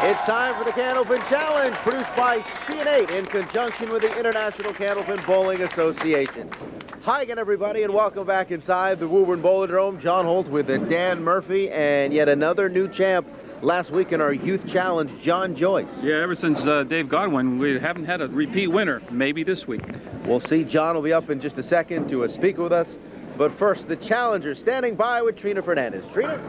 It's time for the Candlepin Challenge, produced by C&8 in conjunction with the International Candlepin Bowling Association. Hi again, everybody, and welcome back inside the Woburn Bowlodrome. John Holt with Dan Murphy, and yet another new champ last week in our Youth Challenge, John Joyce. Yeah, ever since Dave Godwin, we haven't had a repeat winner. Maybe this week. We'll see. John will be up in just a second to speak with us. But first, the challengers standing by with Trina Fernandez. Trina?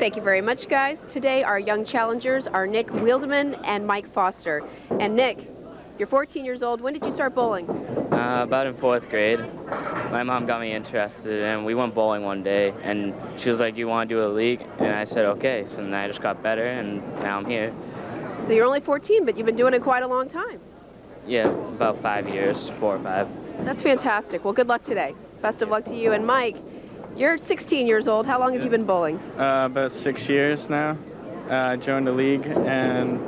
Thank you very much, guys. Today, our young challengers are Nick Wildeman and Mike Foster. And Nick, you're 14 years old. When did you start bowling? About in 4th grade. My mom got me interested, and we went bowling one day, and she was like, "Do you want to do a league?" And I said, "Okay." So then I just got better, and now I'm here. So you're only 14, but you've been doing it quite a long time. Yeah, about 5 years, 4 or 5. That's fantastic. Well, good luck today. Best of luck to you. And Mike, you're 16 years old. How long have you been bowling? About 6 years now. I joined the league and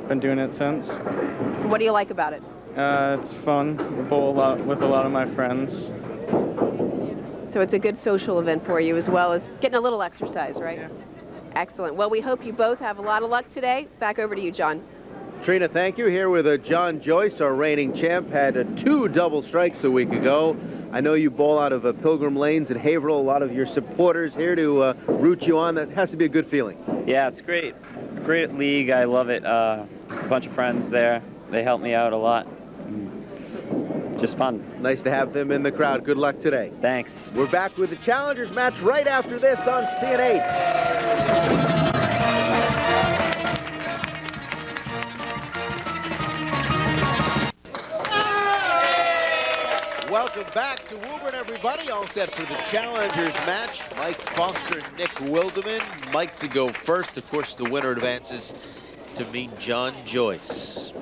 been doing it since. What do you like about it? It's fun. I bowl a lot with a lot of my friends. So it's a good social event for you as well as getting a little exercise, right? Yeah. Excellent. Well, we hope you both have a lot of luck today. Back over to you, John. Trina, thank you. Here with John Joyce, our reigning champ, had 2 double strikes a week ago. I know you bowl out of Pilgrim Lanes at Haverhill. A lot of your supporters here to root you on. That has to be a good feeling. Yeah, it's great. Great league. I love it. A bunch of friends there. They help me out a lot. Just fun. Nice to have them in the crowd. Good luck today. Thanks. We're back with the challengers match right after this on C&8. Welcome back to Woburn, everybody. All set for the challengers match. Mike Foster and Nick Wildeman. Mike to go first. Of course, the winner advances to meet John Joyce.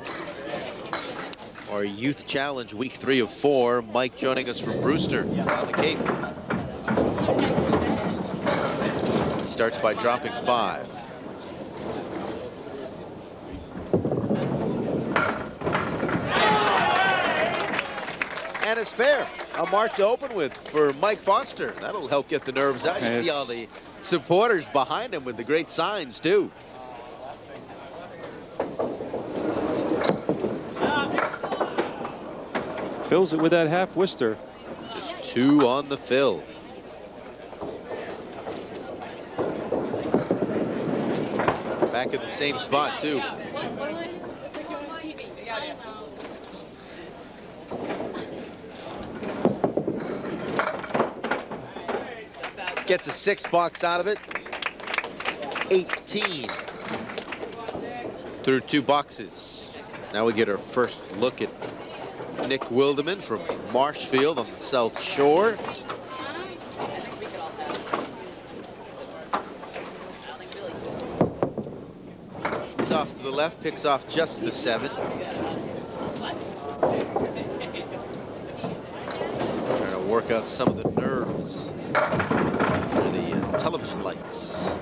Our Youth Challenge, week 3 of 4. Mike joining us from Brewster on the Cape. He starts by dropping 5. And a spare, a mark to open with for Mike Foster. That'll help get the nerves out. You see all the supporters behind him with the great signs, too. Fills it with that half Worcester. Just 2 on the fill. Back in the same spot, too. Gets a 6 box out of it. 18 through 2 boxes. Now we get our first look at Nick Wildeman from Marshfield on the South Shore. He's off to the left, picks off just the 7. Trying to work out some of the nerves for the television lights.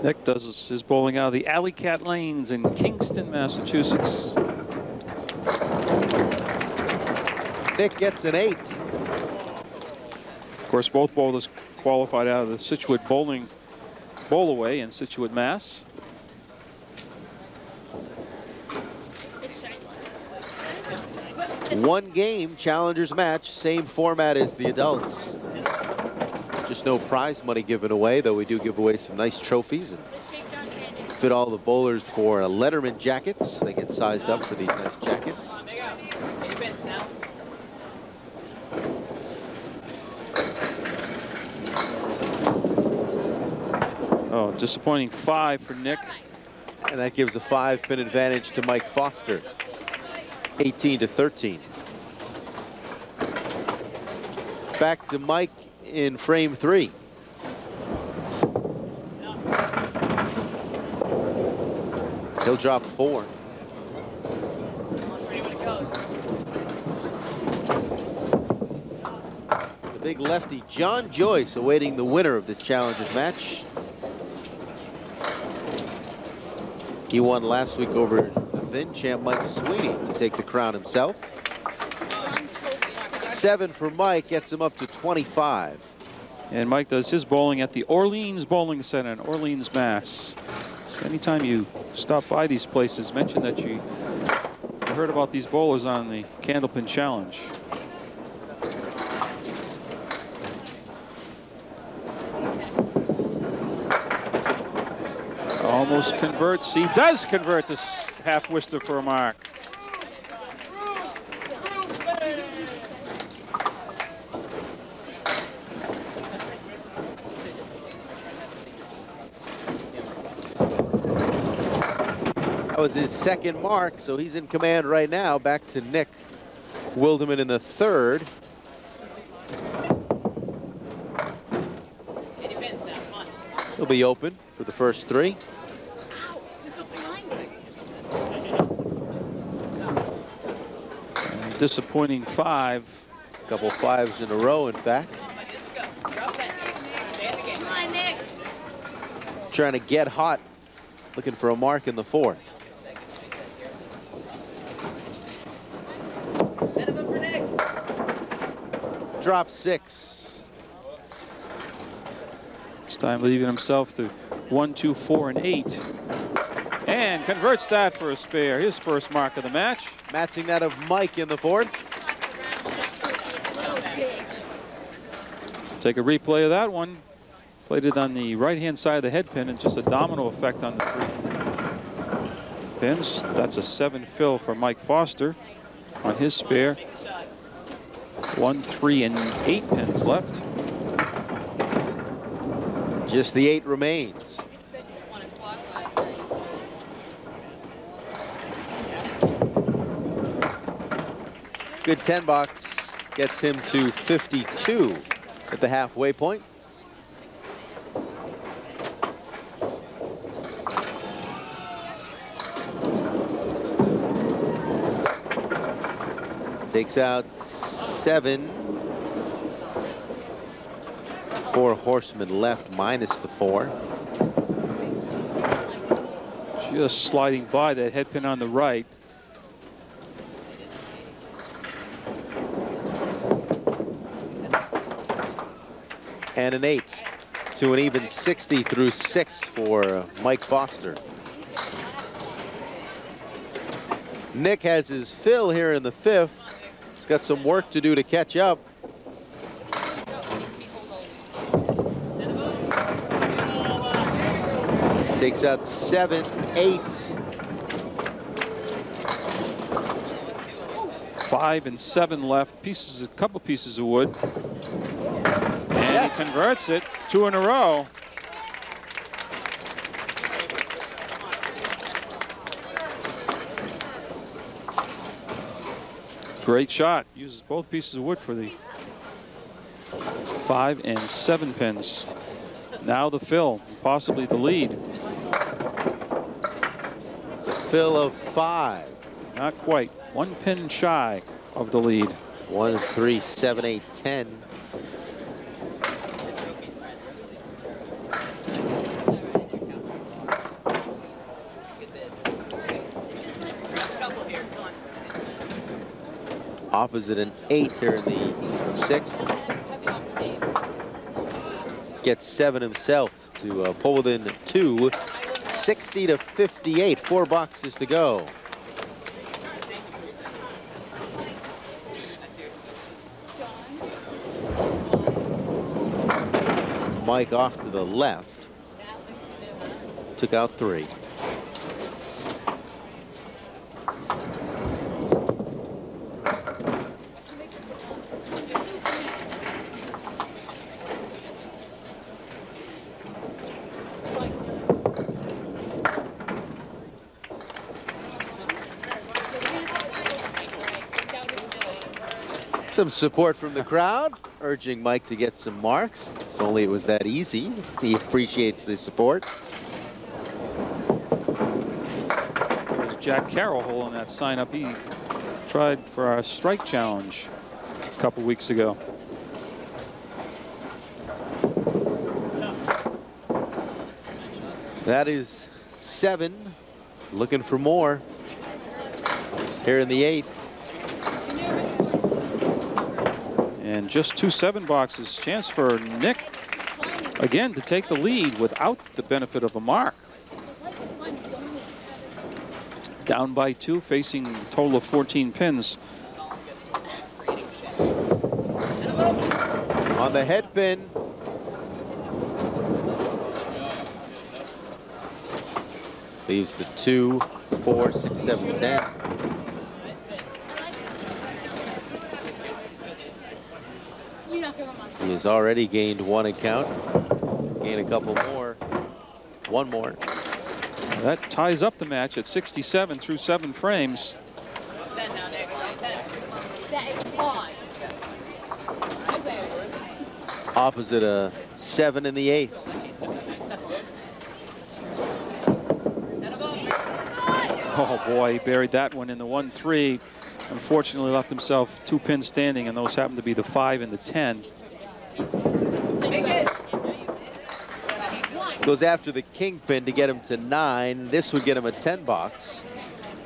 Nick does his bowling out of the Alley Cat Lanes in Kingston, Massachusetts. Nick gets an 8. Of course, both bowlers qualified out of the Scituate Bowling Bowlaway in Scituate, Mass. One game challengers match, same format as the adults. Just no prize money given away, though we do give away some nice trophies and fit all the bowlers for Letterman jackets. They get sized up for these nice jackets. Oh, disappointing 5 for Nick. And that gives a 5-pin advantage to Mike Foster. 18-13. Back to Mike in frame 3. He'll drop 4. The big lefty, John Joyce, awaiting the winner of this challengers match. He won last week over the then champ Mike Sweeney to take the crown himself. 7 for Mike gets him up to 25. And Mike does his bowling at the Orleans Bowling Center in Orleans, Mass. So anytime you stop by these places, mention that you heard about these bowlers on the Candlepin Challenge. Almost converts. He does convert this half Worcester for a mark. That was his second mark, so he's in command right now. Back to Nick Wildeman in the third. He'll be open for the first three. Disappointing 5. A couple fives in a row, in fact. Trying to get hot, looking for a mark in the fourth. Drop 6. This time leaving himself to 1, 2, 4, and 8. And converts that for a spare. His first mark of the match. Matching that of Mike in the fourth. Take a replay of that one. Played it on the right-hand side of the head pin and just a domino effect on the 3 pins. That's a 7 fill for Mike Foster on his spare. 1, 3, and 8 pins left. Just the 8 remains. Good 10 box gets him to 52 at the halfway point. Takes out 7. 4 horsemen left minus the 4. Just sliding by that head pin on the right. And an 8 to an even 60 through 6 for Mike Foster. Nick has his fill here in the 5th. He's got some work to do to catch up. Takes out 7, 8. 5 and 7 left. Pieces, a couple pieces of wood. And he converts it. 2 in a row. Great shot. Uses both pieces of wood for the 5 and 7 pins. Now the fill, possibly the lead. It's a fill of 5. Not quite. 1 pin shy of the lead. 1, 3, 7, 8, 10. Opposite an 8 here in the 6th. Gets 7 himself to pull within 2. 60 to 58. 4 boxes to go. Mike off to the left. Took out 3. Some support from the crowd, urging Mike to get some marks. If only it was that easy. He appreciates the support. There's Jack Carroll holding that sign up. He tried for our strike challenge a couple weeks ago. That is 7. Looking for more here in the 8th. And just 2 7 boxes. Chance for Nick again, to take the lead without the benefit of a mark. Down by 2, facing a total of 14 pins. On the head pin. Leaves the 2, 4, 6, 7, 10. He has already gained 1 account. Gain a couple more. 1 more. That ties up the match at 67 through 7 frames. Opposite a 7 in the 8th. Oh boy, he buried that one in the 1-3. Unfortunately left himself 2 pins standing, and those happen to be the 5 and the 10. Goes after the kingpin to get him to 9. This would get him a 10 box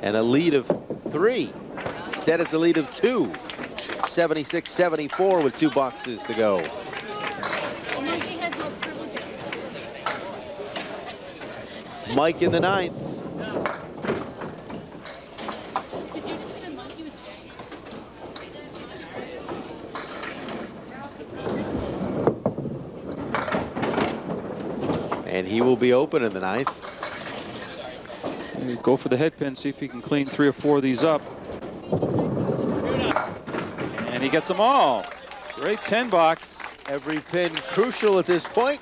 and a lead of 3. Instead it's a lead of 2. 76-74 with 2 boxes to go. Mike in the 9th. And he will be open in the 9th. Go for the head pin, see if he can clean 3 or 4 of these up. And he gets them all. Great 10 box. Every pin crucial at this point.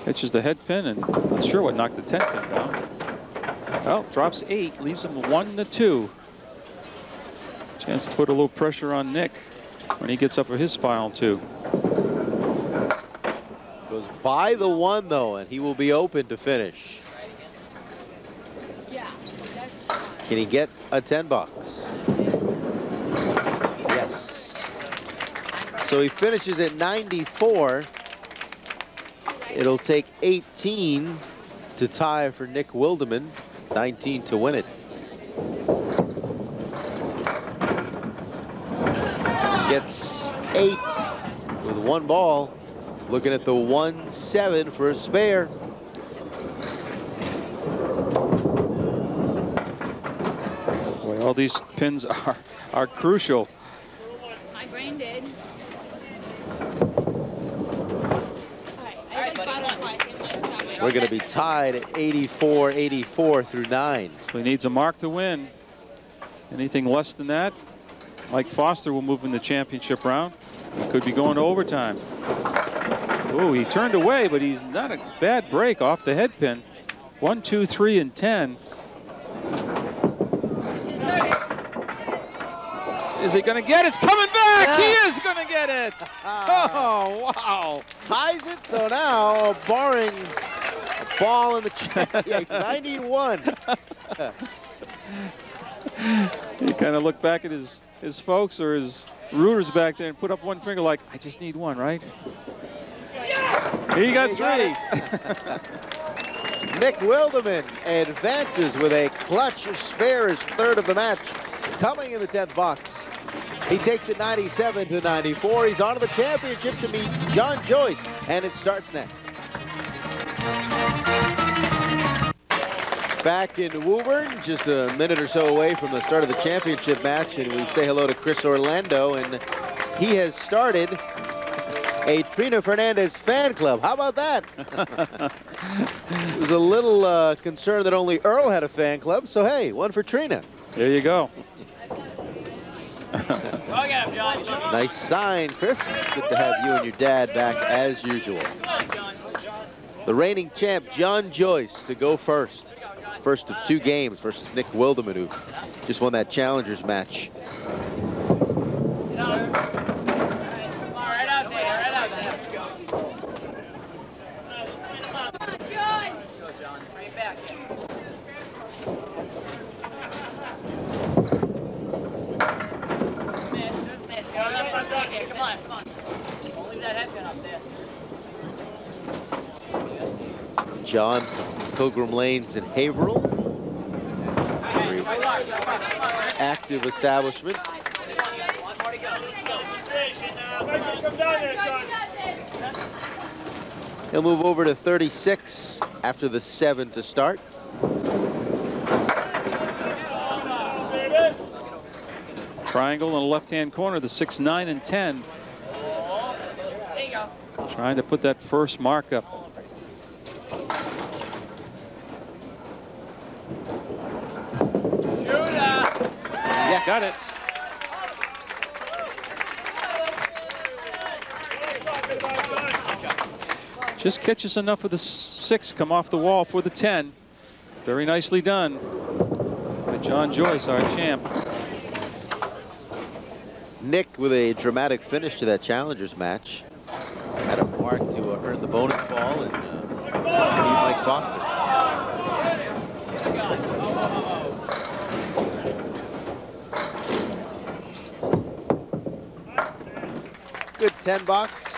Catches the head pin, and not sure what knocked the 10 pin down. Well, drops 8, leaves him 1-2. Chance to put a little pressure on Nick when he gets up for his final 2. Goes by the 1 though, and he will be open to finish. Can he get a 10 box? Yes. So he finishes at 94. It'll take 18 to tie for Nick Wildeman, 19 to win it. Gets 8 with 1 ball. Looking at the 1-7 for a spare. Boy, all these pins are crucial. My brain did. We're going to be tied at 84-84 through 9. So he needs a mark to win. Anything less than that, Mike Foster will move in the championship round. Could be going to overtime. Oh, he turned away, but he's not a bad break off the head pin. 1, 2, 3, and 10. Is he going to get it? It's coming back. Yeah. He is going to get it. Oh, wow. Ties it, so now barring a ball in the it's 91. He kind of looked back at his folks or his rooters back there and put up one finger like, I just need 1, right? He got 3. Nick Wildeman advances with a clutch spare, his 3rd of the match, coming in the 10th box. He takes it 97-94. He's on to the championship to meet John Joyce, and it starts next. Back in Woburn, just a minute or so away from the start of the championship match, and we say hello to Chris Orlando, and he has started a Trina Fernandez fan club. How about that? Was a little concerned that only Earl had a fan club, so hey, 1 for Trina. There you go. Nice sign, Chris. Good to have you and your dad back as usual. The reigning champ, John Joyce, to go first. First of 2 games versus Nick Wildeman, who just won that challengers match. John, Pilgrim Lanes in Haverhill. Very active establishment. He'll move over to 36 after the 7 to start. Triangle in the left-hand corner, the 6, 9, and 10. Trying to put that first mark up. Yes. Got it. Just catches enough of the 6 come off the wall for the 10. Very nicely done by John Joyce, our champ. Nick with a dramatic finish to that challengers match. Had a mark to earn the bonus ball and beat Mike Foster. Good 10 box.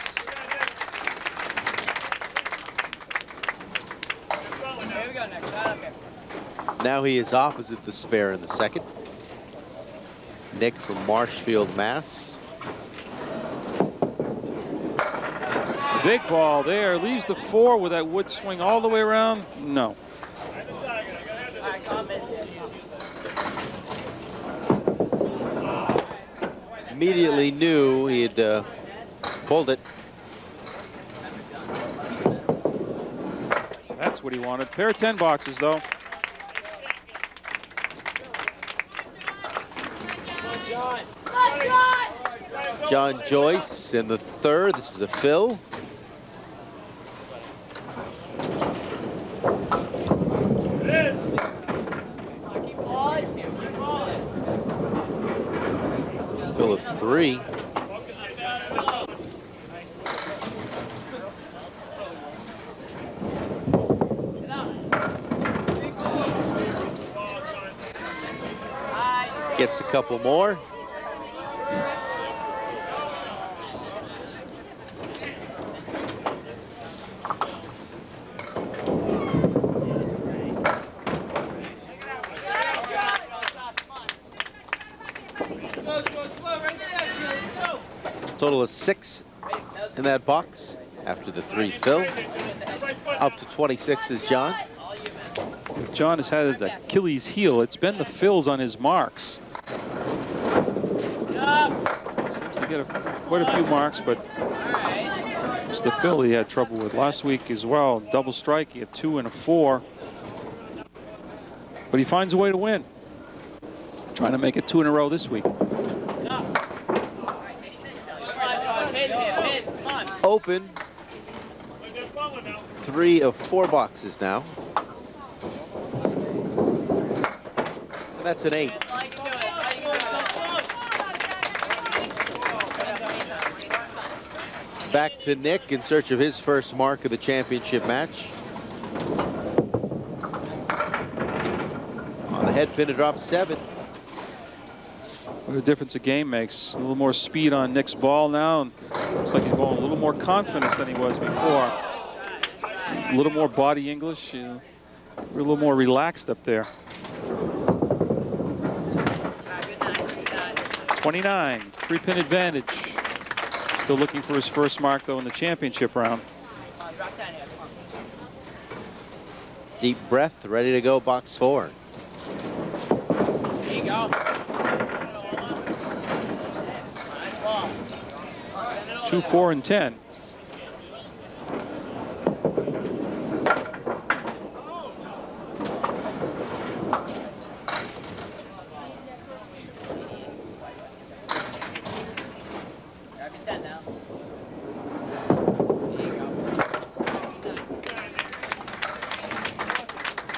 Now he is opposite the spare in the second. Nick from Marshfield, Mass. Big ball there, leaves the 4 with that wood swing all the way around. No. Immediately knew he had pulled it. That's what he wanted. Pair of 10 boxes, though. John Joyce in the third. This is a fill. Fill of 3. Gets a couple more. Total of 6 in that box after the 3 fill. Up to 26 is John. John has had his Achilles heel. It's been the fills on his marks. Seems to get quite a few marks, but it's the fill he had trouble with last week as well. Double strike, he had 2 and a 4. But he finds a way to win. Trying to make it 2 in a row this week. Open. 3 of 4 boxes now. And that's an 8. Back to Nick in search of his first mark of the championship match. On the head pin to drop 7. What a difference a game makes. A little more speed on Nick's ball now. And looks like he's going a little more confidence than he was before. A little more body English. We're a little more relaxed up there. 29, 3-pin advantage. Still looking for his first mark, though, in the championship round. Deep breath, ready to go, box 4. There you go. 2, 4, and 10.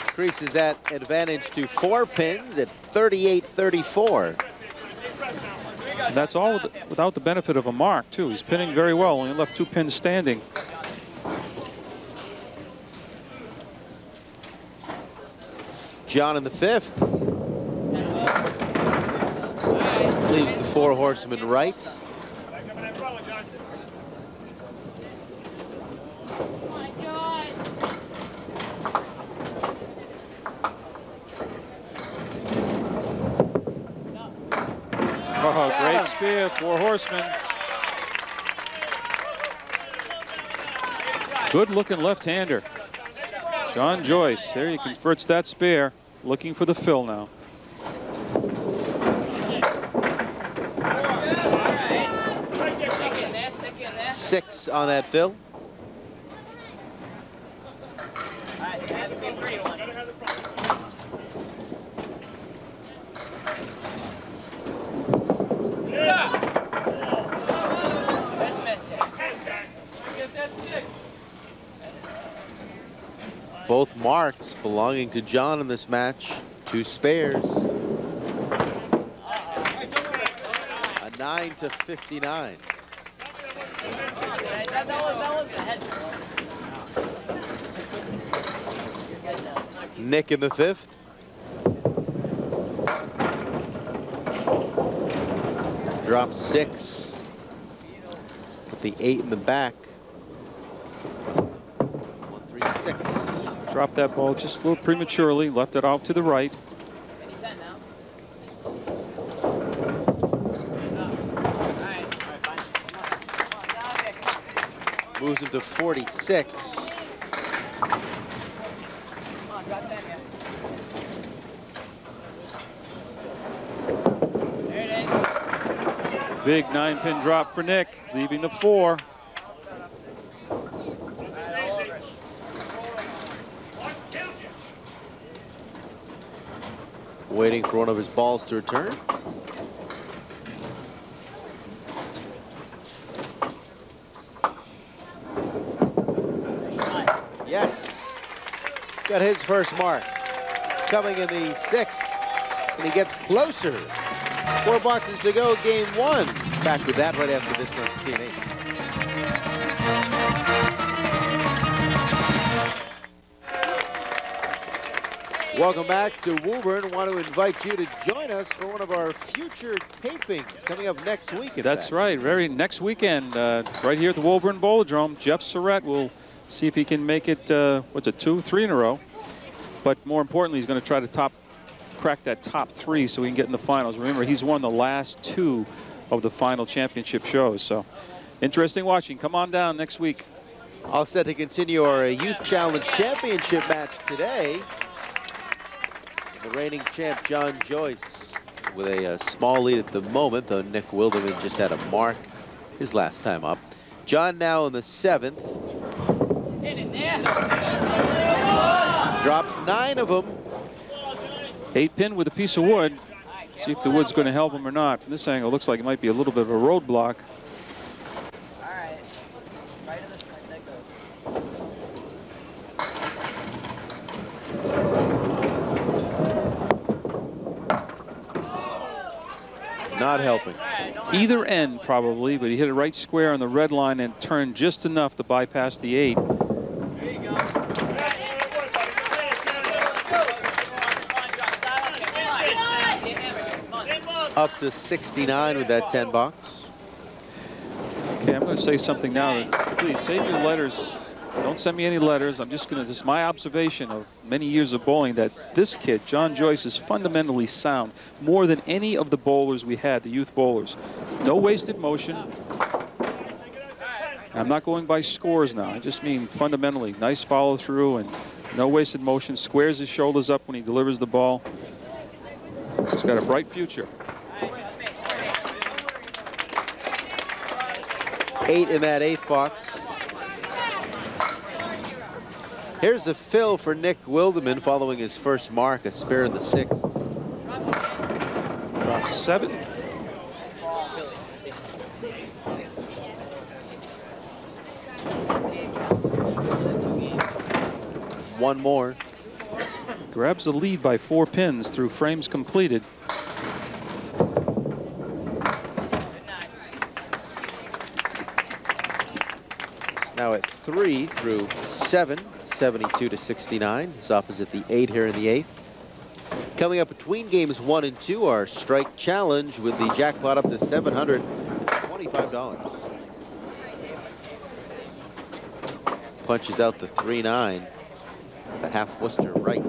Increases that advantage to 4 pins at 38-34. And that's all without the benefit of a mark, too. He's pinning very well. Only left 2 pins standing. John in the 5th. Leaves the 4 horsemen right. Oh, great spear, 4 horsemen. Good-looking left-hander. John Joyce, there he converts that spare. Looking for the fill now. Six on that fill. Both marks belonging to John in this match. 2 spares. A 9 to 59. Nick in the 5th. Drop 6. Put the 8 in the back. 1-3-6. Dropped that ball just a little prematurely. Left it out to the right. Moves him to 46. Big 9-pin drop for Nick, leaving the 4. Waiting for one of his balls to return. Yes. Got his first mark. Coming in the 6th. And he gets closer. 4 boxes to go, game 1. Back with that right after this on CNN. Welcome back to Woburn. Want to invite you to join us for one of our future tapings coming up next week. That's right, next weekend, right here at the Woburn Bowlodrome. Jeff Surratt will see if he can make it, 2, 3 in a row. But more importantly, he's going to try to crack that top 3 so we can get in the finals. Remember, he's won the last 2 of the final championship shows. So interesting watching. Come on down next week. All set to continue our Youth Challenge Championship match today. The reigning champ, John Joyce, with a small lead at the moment, though Nick Wildeman just had a mark his last time up. John now in the 7th. Drops 9 of them. 8-pin with a piece of wood. See if the wood's going to help him or not. From this angle, it looks like it might be a little bit of a roadblock. Not helping. Either end, probably, but he hit it right square on the red line and turned just enough to bypass the 8. Up to 69 with that 10 box. Okay, I'm going to say something now. Please save your letters. Don't send me any letters. I'm just going to, this is my observation of many years of bowling, that this kid, John Joyce, is fundamentally sound more than any of the bowlers we had, the youth bowlers. No wasted motion. I'm not going by scores now. I just mean fundamentally. Nice follow through and no wasted motion. Squares his shoulders up when he delivers the ball. He's got a bright future. 8 in that 8th box. Here's the fill for Nick Wildeman following his first mark, a spare in the 6th. Drop 7. One more. Grabs the lead by 4 pins through frames completed. Now at 3 through 7, 72 to 69. He's opposite the 8 here in the 8th. Coming up between games 1 and 2, our strike challenge with the jackpot up to $725. Punches out the 3-9. The half Worcester right.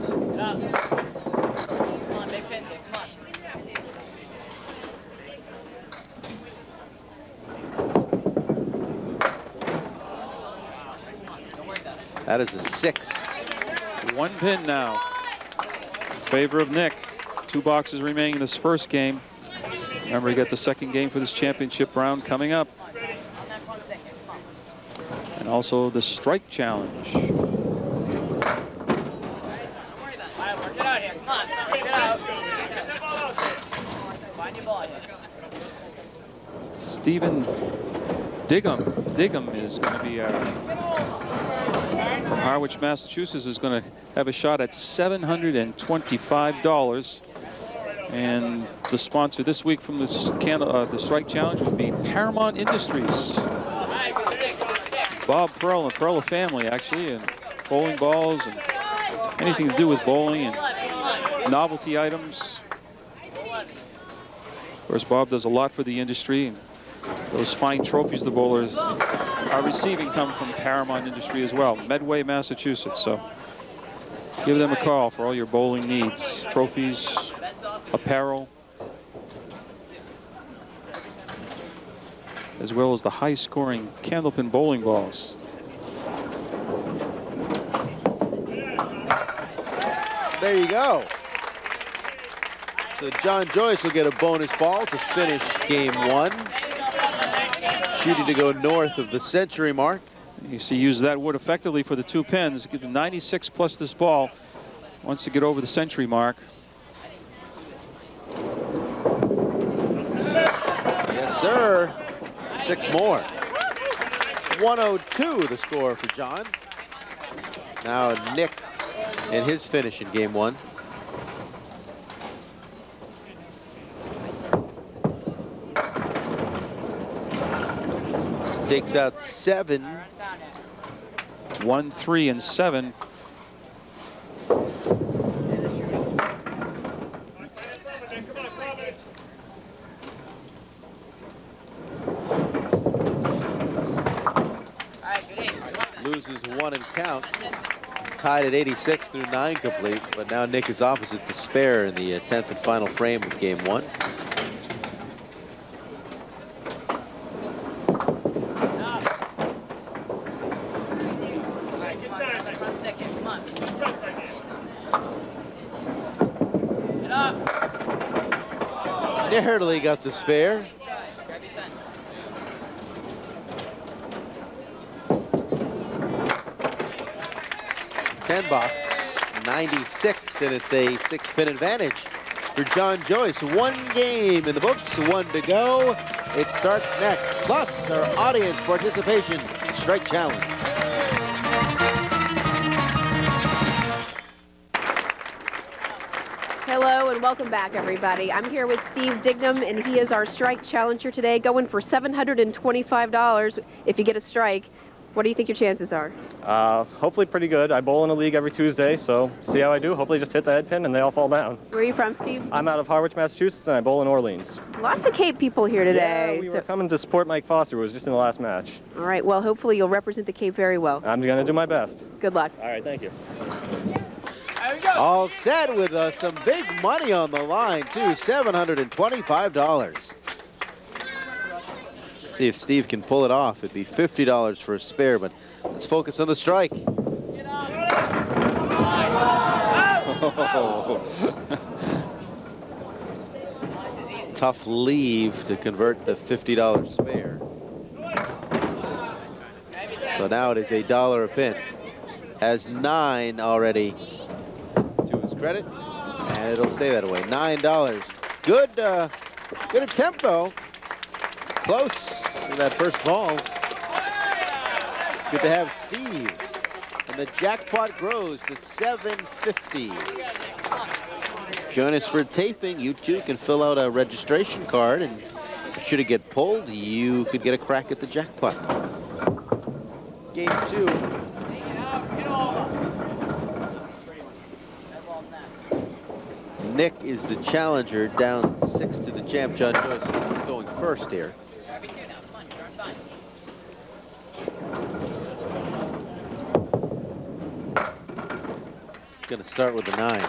That is a 6. 1 pin now in favor of Nick. 2 boxes remaining in this first game. Remember, you got the second game for this championship round coming up. And also the strike challenge. Stephen Diggum is going to be Harwich, Massachusetts is going to have a shot at $725. And the sponsor this week from the strike challenge would be Paramount Industries. Bob Perl and Perla family, actually, and bowling balls and anything to do with bowling and novelty items. Of course, Bob does a lot for the industry, and those fine trophies the bowlers are receiving come from Paramount Industry as well, Medway, Massachusetts. So give them a call for all your bowling needs, trophies, apparel, as well as the high-scoring Candlepin bowling balls. There you go. So John Joyce will get a bonus ball to finish game 1. Shooting to go north of the century mark. You see, use that wood effectively for the 2 pins. Give him 96 plus this ball. Wants to get over the century mark. Yes, sir. 6 more. 102 the score for John. Now Nick in his finish in game 1. Takes out 7. 1, 3, and 7. Loses 1 and count. Tied at 86 through 9 complete, but now Nick is opposite the spare in the 10th and final frame of game 1. Nearly got the spare. Box 96, and it's a 6-pin advantage for John Joyce. 1 game in the books, 1 to go. It starts next. Plus our audience participation strike challenge. Hello and welcome back, everybody. I'm here with Steve Dignam, and he is our strike challenger today, going for $725 if you get a strike. What do you think your chances are? Hopefully pretty good. I bowl in a league every Tuesday, so see how I do. Hopefully just hit the head pin and they all fall down. Where are you from, Steve? I'm out of Harwich, Massachusetts, and I bowl in Orleans. Lots of Cape people here today. Yeah, we were coming to support Mike Foster, who was just in the last match. All right, well, hopefully you'll represent the Cape very well. I'm going to do my best. Good luck. All right, thank you. All set with some big money on the line, too, $725. See if Steve can pull it off. It'd be $50 for a spare, but let's focus on the strike. Tough leave to convert the $50 spare. So now it is $1 a pin. Has 9 already to his credit, and it'll stay that way. $9. Good attempt though. Close to that first ball. Good to have Steve. And the jackpot grows to $750. Join us for taping. You too can fill out a registration card, and should it get pulled, you could get a crack at the jackpot. Game 2. Nick is the challenger, down 6 to the champ, John Joyce. He's going first here. He's going to start with the 9.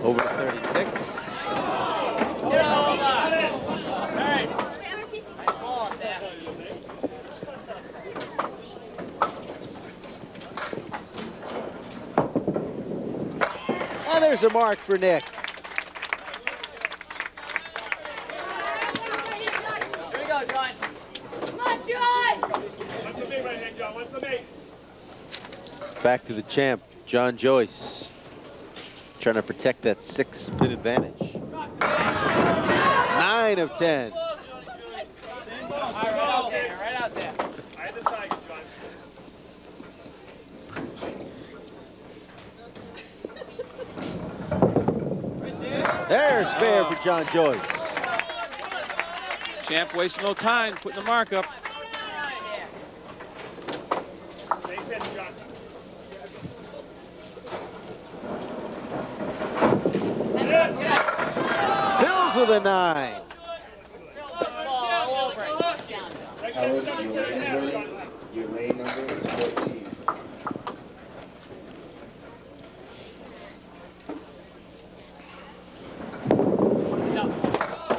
Over to there's a mark for Nick. Here we go, John. Come on, John! One for me right here, John. One for me. Back to the champ, John Joyce. Trying to protect that 6-pin advantage. 9 of 10. Right out there. I had the tiger, John. There's spare for John Joyce. Champ wasting no time putting the mark up. Fills with a 9. Alice, your lane number is 14.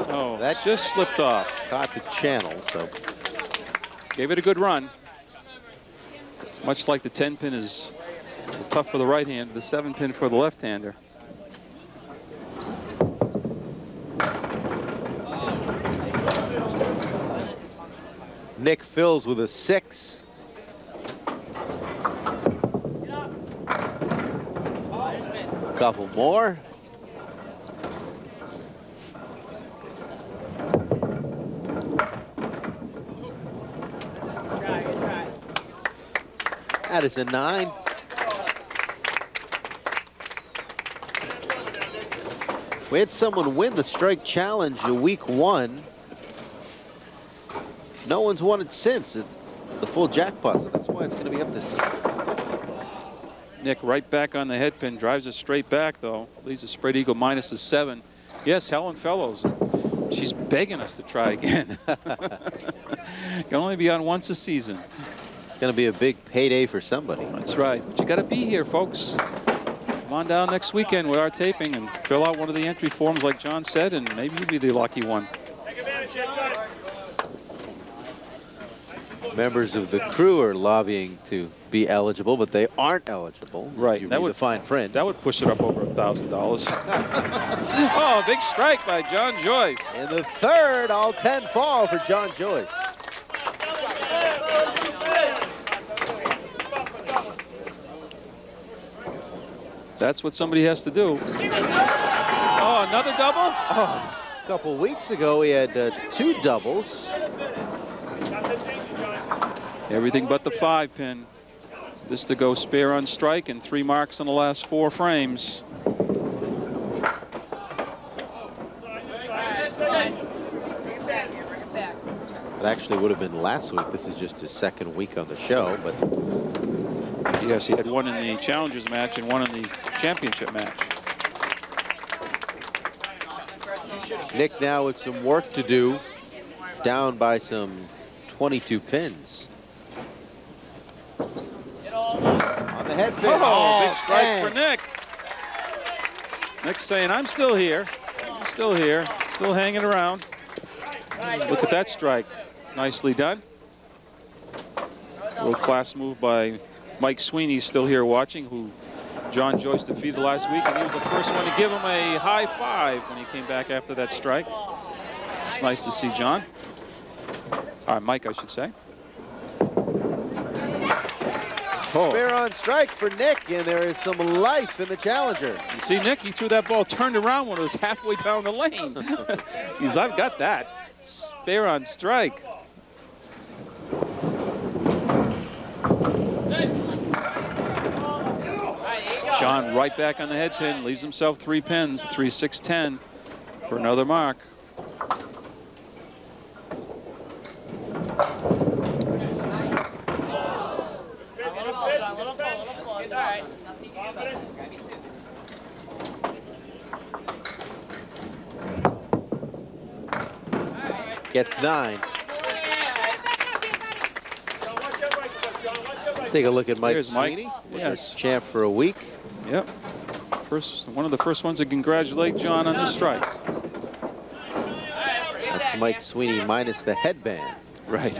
Oh, that just slipped off. Caught the channel, so. Gave it a good run. Much like the 10-pin is tough for the right hand, the 7-pin for the left-hander. Nick fills with a 6. Couple more. That is a 9. We had someone win the strike challenge in week 1. No one's won it since the full jackpot, so that's why it's going to be up to $750. Nick right back on the headpin, drives it straight back though. Leaves a spread eagle minus a 7. Yes, Helen Fellows. She's begging us to try again. Can only be on once a season. It's going to be a big payday for somebody. That's right. But you got to be here, folks. Come on down next weekend with our taping and fill out one of the entry forms like John said, and maybe you'll be the lucky one. Members of the crew are lobbying to be eligible, but they aren't eligible. Right. You read the fine print. That would push it up over $1,000. Oh, big strike by John Joyce. In the third, all 10 fall for John Joyce. That's what somebody has to do. Oh, another double? Oh, a couple weeks ago, he had 2 doubles. Everything but the 5-pin. This to go spare on strike and 3 marks on the last 4 frames. It actually would have been last week. This is just his 2nd week on the show, but yes, he had 1 in the Challengers match and 1 in the championship match. Nick now with some work to do, down by some 22 pins. On the head pin. Oh, big strike for Nick. Nick's saying, I'm still here. I'm still here. Still hanging around. Look at that strike. Nicely done. Little class move by Mike Sweeney, still here watching, who John Joyce defeated last week, and he was the first one to give him a high 5 when he came back after that strike. It's nice to see John. Mike, I should say. Oh. Spare on strike for Nick, and there is some life in the challenger. You see, Nick, he threw that ball turned around when it was halfway down the lane. He's, I've got that. Spare on strike. John right back on the head pin, leaves himself 3 pins, 3, 6, 10 for another mark. Gets 9. Take a look at Mike There's Sweeney. Mike. Was Yes. our champ for a week. Yep. One of the first ones to congratulate John on this strike. That's Mike Sweeney minus the headband. Right.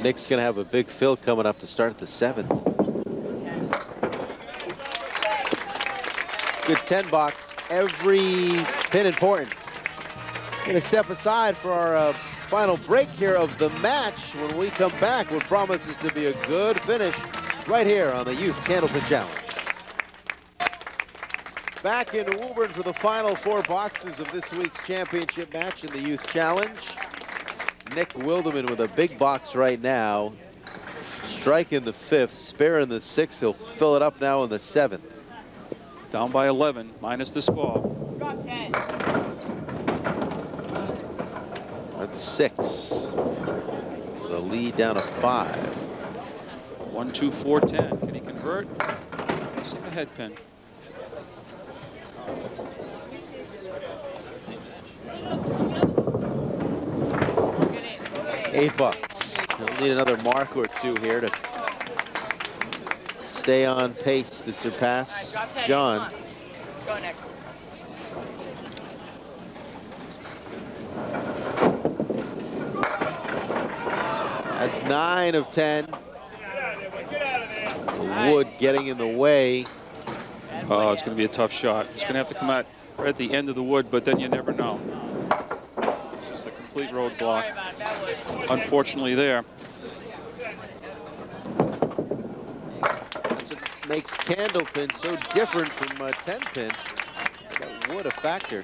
Nick's going to have a big fill coming up to start the 7th. Good 10 box. Every pin important. Going to step aside for our final break here of the match. When we come back, what promises to be a good finish right here on the Youth Candlepin Challenge. Back in Woburn for the final 4 boxes of this week's championship match in the Youth Challenge. Nick Wildeman with a big box right now. Strike in the 5th, spare in the 6th. He'll fill it up now in the 7th. Down by 11, minus this ball. Drop 10. That's 6. The lead down to 5. 1, 2, 4, 10. Can he convert? Missing the head pin. $8. He'll need another mark or 2 here to stay on pace to surpass John. Go, Nick. That's 9 of 10. The wood getting in the way. Oh, it's going to be a tough shot. He's going to have to come out right at the end of the wood, but then you never know. It's just a complete roadblock. Unfortunately there. It makes Candlepin so different from 10-pin. That wood a factor.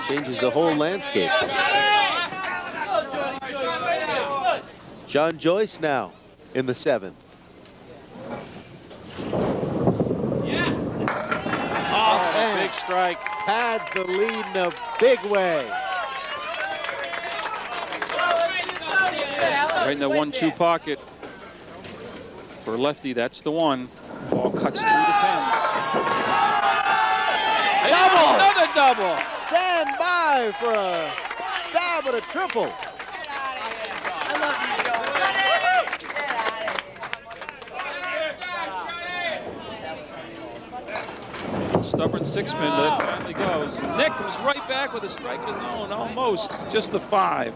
Changes the whole landscape. John Joyce now in the 7th. Oh, and a big strike. Pads the lead in a big way. Right in the 1-2 pocket. For lefty, that's the one. Ball cuts through the pins. Double! Another double! Stand by for a stab at a triple. Stubborn 6-pin, but it finally goes. Nick comes right back with a strike of his own, almost. Just the 5.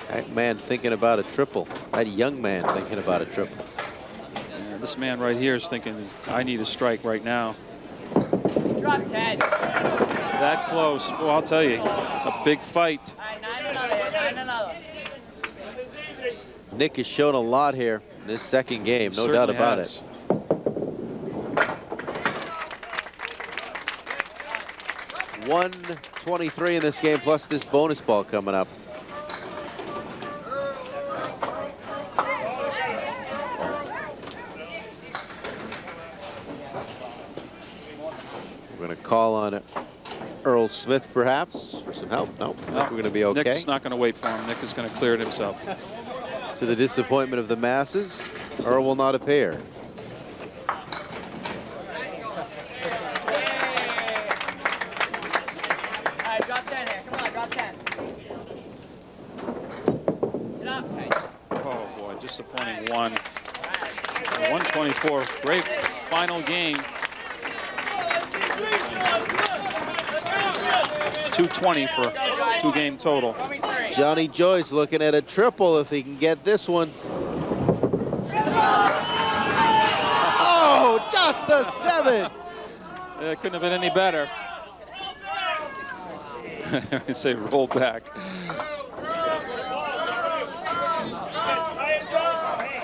That man thinking about a triple. That young man thinking about a triple. Yeah, this man right here is thinking, I need a strike right now. Drop 10. That close. Well, I'll tell you, a big fight. All right, 9 another. 9 another. Nick has shown a lot here in this second game, no doubt about it. 123 in this game, plus this bonus ball coming up. We're going to call on Earl Smith, perhaps, for some help. No, I think we're going to be okay. Nick is not going to wait for him. Nick is going to clear it himself. To the disappointment of the masses, Earl will not appear. All right, drop 10 here. Come on, drop 10. Get up. Okay. Oh, boy, disappointing one. 124, great final game. 220 for 2-game total. Johnny Joyce looking at a triple if he can get this one. Oh, just a 7. It couldn't have been any better. I say roll back.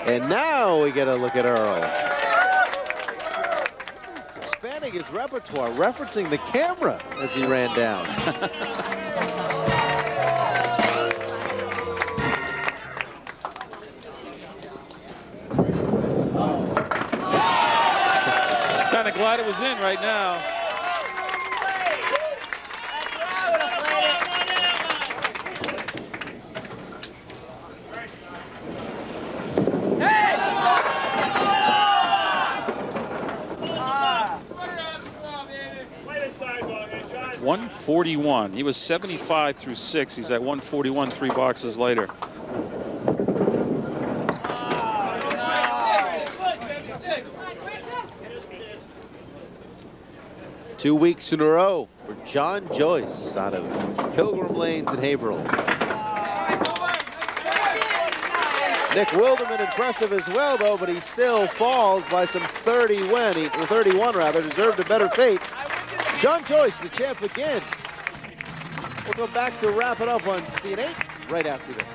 And now we get a look at Earl. Expanding his repertoire, referencing the camera as he ran down. He's kind of glad it was in right now. $141. He was 75 through 6. He's at 141 3 boxes later. 2 weeks in a row for John Joyce out of Pilgrim Lanes in Haverhill. Nick Wildeman impressive as well, though, but he still falls by some 31 rather, deserved a better fate. John Joyce, the champ again. We'll go back to wrap it up on CN8 right after this.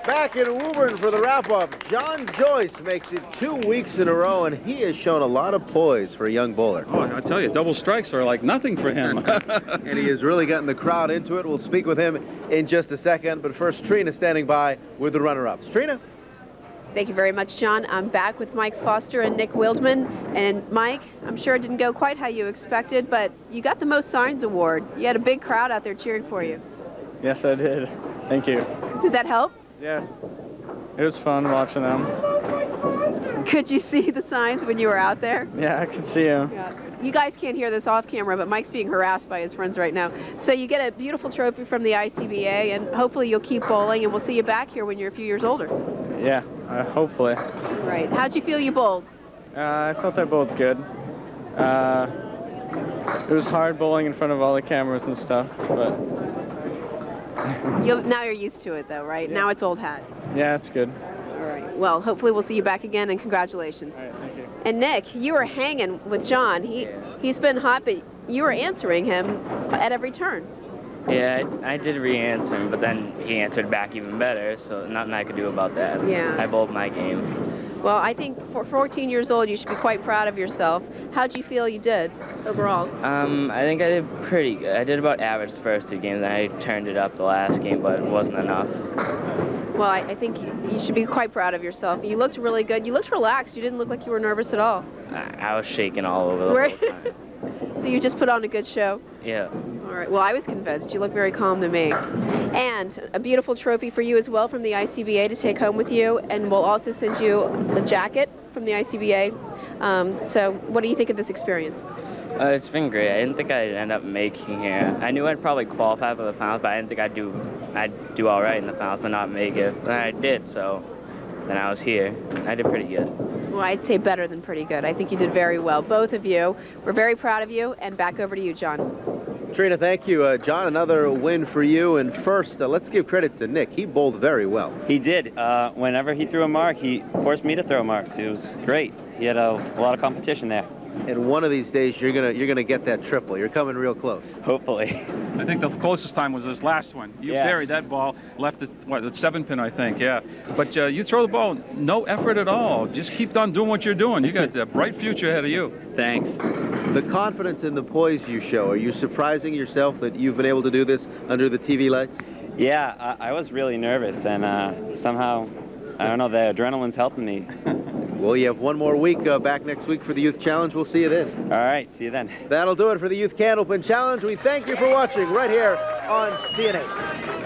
Back in Woburn for the wrap-up. John Joyce makes it 2 weeks in a row, and he has shown a lot of poise for a young bowler. Oh, I tell you, double strikes are like nothing for him. And he has really gotten the crowd into it. We'll speak with him in just a second, but first, Trina standing by with the runner-ups. Trina? Thank you very much, John. I'm back with Mike Foster and Nick Wildeman. And Mike, I'm sure it didn't go quite how you expected, but you got the Most Signs Award. You had a big crowd out there cheering for you. Yes, I did. Thank you. Did that help? Yeah. It was fun watching them. Could you see the signs when you were out there? Yeah, I could see them. Yeah. You guys can't hear this off camera, but Mike's being harassed by his friends right now. So you get a beautiful trophy from the ICBA, and hopefully you'll keep bowling, and we'll see you back here when you're a few years older. Yeah, hopefully. Right. How'd you feel you bowled? I felt I bowled good. It was hard bowling in front of all the cameras and stuff, but... Now you're used to it, though, right? Yeah. Now it's old hat. Yeah, it's good. All right. Well, hopefully we'll see you back again, and congratulations. All right, thank you. And Nick, you were hanging with John. He's been hot, but you were answering him at every turn. Yeah, I did re-answer him, but then he answered back even better, so nothing I could do about that. Yeah. I bowled my game. Well, I think for 14 years old, you should be quite proud of yourself. How'd you feel you did overall? I think I did pretty good. I did about average the first 2 games, and I turned it up the last game, but it wasn't enough. Well, I think you should be quite proud of yourself. You looked really good. You looked relaxed. You didn't look like you were nervous at all. I was shaking all over the whole time. So you just put on a good show? Yeah. All right. Well, I was convinced. You look very calm to me. And a beautiful trophy for you as well from the ICBA to take home with you. And we'll also send you a jacket from the ICBA. So what do you think of this experience? It's been great. I didn't think I'd end up making it. I knew I'd probably qualify for the finals, but I didn't think I'd do all right in the finals, but not make it. But I did, so then I was here. I did pretty good. Well, I'd say better than pretty good. I think you did very well. Both of you. We're very proud of you. And back over to you, John. Trina, thank you. John, another win for you. And first, let's give credit to Nick. He bowled very well. He did. Whenever he threw a mark, he forced me to throw marks. It was great. He had a lot of competition there. And one of these days, you're gonna get that triple. You're coming real close. Hopefully. I think the closest time was this last one. You buried that ball, left the 7-pin, I think, yeah. But you throw the ball, no effort at all. Just keep on doing what you're doing. You got a bright future ahead of you. Thanks. The confidence and the poise you show, are you surprising yourself that you've been able to do this under the TV lights? Yeah, I was really nervous, and somehow, I don't know, the adrenaline's helping me. Well, you have one more week back next week for the Youth Challenge. We'll see you then. All right, see you then. That'll do it for the Youth Candlepin Challenge. We thank you for watching right here on CN8.